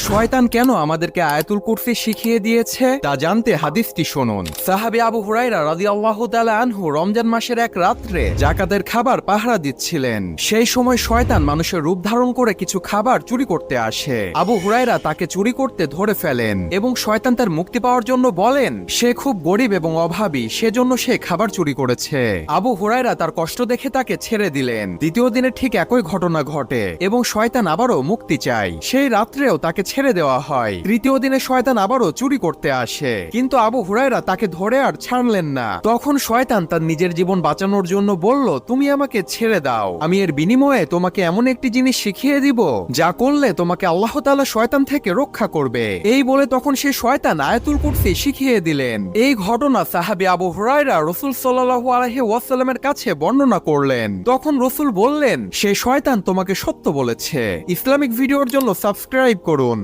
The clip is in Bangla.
শয়তান কেন আমাদেরকে আয়াতুল কুরসি শিখিয়ে দিয়েছে তা জানতে হাদিসটি শুনুন। সাহাবী আবু হুরায়রা রাদিয়াল্লাহু তাআলা আনহু রমজান মাসের এক রাত্রে যাকাতের খাবার পাহারা দিচ্ছিলেন। সেই সময় শয়তান মানুষের রূপ ধারণ করে কিছু খাবার চুরি করতে আসে। আবু হুরায়রা তাকে চুরি করতে ধরে ফেলেন এবং শয়তান তার মুক্তি পাওয়ার জন্য বলেন সে খুব গরিব এবং অভাবী, সেজন্য সে খাবার চুরি করেছে। আবু হুরায়রা তার কষ্ট দেখে তাকে ছেড়ে দিলেন। দ্বিতীয় দিনে ঠিক একই ঘটনা ঘটে এবং শয়তান আবারও মুক্তি চায়। সেই রাত্রেও তাকে ছেড়ে দেওয়া হয়। তৃতীয় দিনে শয়তান আবারও চুরি করতে আসে, কিন্তু আবু হুরায়রা তাকে ধরে আর ছাড়লেন না। তখন শয়তান তার নিজের জীবন বাঁচানোর জন্য বলল, তুমি আমাকে ছেড়ে দাও, আমি এর বিনিময়ে তোমাকে এমন একটি জিনিস শিখিয়ে দিব যা করলে তোমাকে আল্লাহ তাআলা শয়তান থেকে রক্ষা করবে। এই বলে তখন সে শয়তান আয়াতুল কুরসি শিখিয়ে দিলেন। এই ঘটনা সাহাবী আবু হুরায়রা রাসূল সাল্লাল্লাহু আলাইহি ওয়াসাল্লামের কাছে বর্ণনা করলেন। তখন রাসূল বললেন, সে শয়তান তোমাকে সত্য বলেছে। ইসলামিক ভিডিওর জন্য সাবস্ক্রাইব করুন।